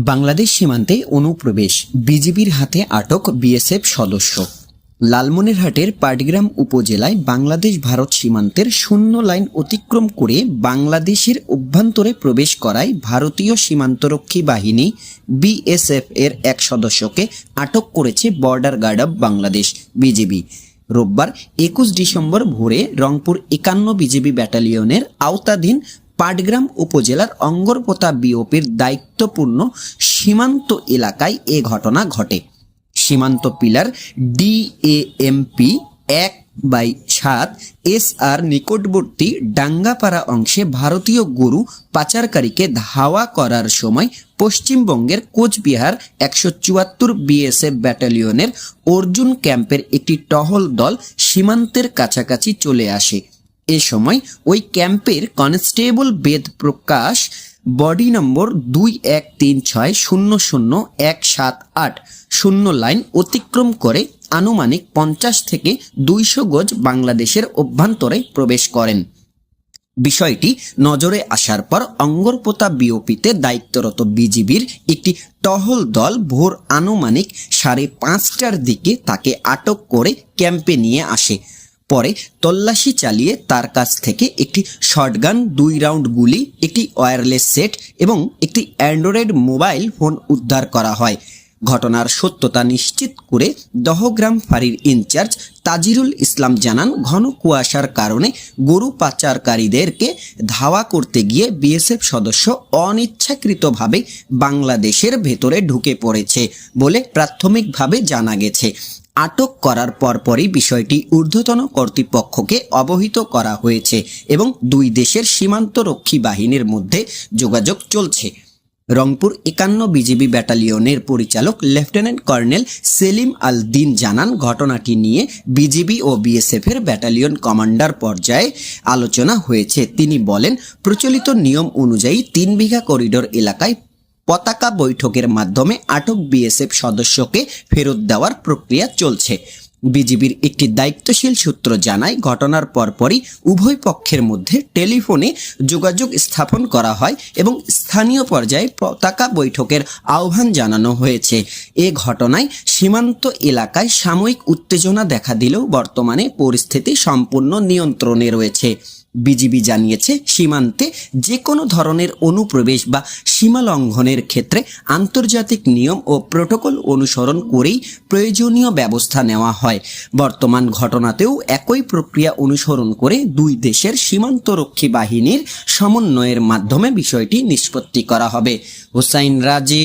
বাংলাদেশ সীমান্তে অনুপ্রবেশ, বিজিবির হাতে আটক বিএসএফ সদস্য। লালমনিরহাটের পাটগ্রাম উপজেলায় বাংলাদেশ ভারত সীমান্তের শূন্য লাইন অতিক্রম করে বাংলাদেশের অভ্যন্তরে প্রবেশ করায় ভারতীয় সীমান্তরক্ষী বাহিনী বিএসএফ এর এক সদস্যকে আটক করেছে border guard of Bangladesh BGB. রোববার 21 ডিসেম্বর ভোরে রংপুর 51 বিজিবি ব্যাটালিয়নের আওতাধীন পাটগ্রাম উপজেলার অঙ্গরপোতা বিওপির দায়িত্বপূর্ণ সীমান্ত এলাকায় এ ঘটনা ঘটে। সীমান্ত পিলার DAMP 1/7 SR নিকটবর্তী ডাঙ্গাপাড়া অংশে ভারতীয় গরু পাচারকারীকে ধাওয়া করার সময় পশ্চিমবঙ্গের কোচবিহার 174 বিএসএফ ব্যাটালিয়নের অর্জুন ক্যাম্পের একটি টহল দল সীমান্তের কাছাকাছি চলে আসে। এ সময় ওই ক্যাম্পের কনস্টেবল বেদ প্রকাশ বডি নম্বর 2136000178 শূন্য লাইন অতিক্রম করে আনুমানিক 50 থেকে 200 গজ বাংলাদেশের অভ্যন্তরে প্রবেশ করেন। বিষয়টি নজরে আসার পর অঙ্গরপোতা বিওপিতে দায়িত্বরত বিজিবির একটি টহল দল ভোর আনুমানিক 5:30টার দিকে তাকে আটক করে ক্যাম্পে নিয়ে আসে। পরে তল্লাশি চালিয়ে তার কাছ থেকে একটি শটগান, 2 রাউন্ড গুলি, একটি ওয়্যারলেস সেট এবং একটি অ্যান্ড্রয়েড মোবাইল ফোন উদ্ধার করা হয়। ঘটনার সত্যতা নিশ্চিত করে দহগ্রাম ফাঁড়ির ইনচার্জ তাজিরুল ইসলাম জানান, ঘন কুয়াশার কারণে গরু পাচারকারীদেরকে ধাওয়া করতে গিয়ে বিএসএফ সদস্য অনিচ্ছাকৃতভাবে বাংলাদেশের ভেতরে ঢুকে পড়েছে বলে প্রাথমিকভাবে জানা গেছে। আটক করার পরপরই বিষয়টি ঊর্ধ্বতন কর্তৃপক্ষকে অবহিত করা হয়েছে এবং দুই দেশের সীমান্তরক্ষী বাহিনীর মধ্যে যোগাযোগ চলছে। রংপুর 51 বিজিবি ব্যাটালিয়নের পরিচালক লেফটেন্যান্ট কর্নেল সেলিম আল দিন জানান, ঘটনাটি নিয়ে বিজিবি ও বিএসএফ এর ব্যাটালিয়ন কমান্ডার পর্যায়ে আলোচনা হয়েছে। তিনি বলেন, প্রচলিত নিয়ম অনুযায়ী 3 বিঘা করিডোর এলাকায় পতাকা বৈঠকের মাধ্যমে আটক বিএসএফ সদস্যকে ফেরত দেওয়ার প্রক্রিয়া চলছে। বিজিবির একটি দায়িত্বশীল সূত্র জানায়, ঘটনার পরপরই উভয় পক্ষের মধ্যে টেলিফোনে যোগাযোগ স্থাপন করা হয় এবং স্থানীয় পর্যায়ে পতাকা বৈঠকের আহ্বান জানানো হয়েছে। এ ঘটনায় সীমান্ত এলাকায় সাময়িক উত্তেজনা দেখা দিলেও বর্তমানে পরিস্থিতি সম্পূর্ণ নিয়ন্ত্রণে রয়েছে। বিজিবি জানিয়েছে, সীমান্তে যে কোনো ধরনের অনুপ্রবেশ বা সীমা লঙ্ঘনের ক্ষেত্রে আন্তর্জাতিক নিয়ম ও প্রোটোকল অনুসরণ করেই প্রয়োজনীয় ব্যবস্থা নেওয়া হয়। বর্তমান ঘটনাতেও একই প্রক্রিয়া অনুসরণ করে দুই দেশের সীমান্তরক্ষী বাহিনীর সমন্বয়ের মাধ্যমে বিষয়টি নিষ্পত্তি করা হবে। হুসাইন রাজি।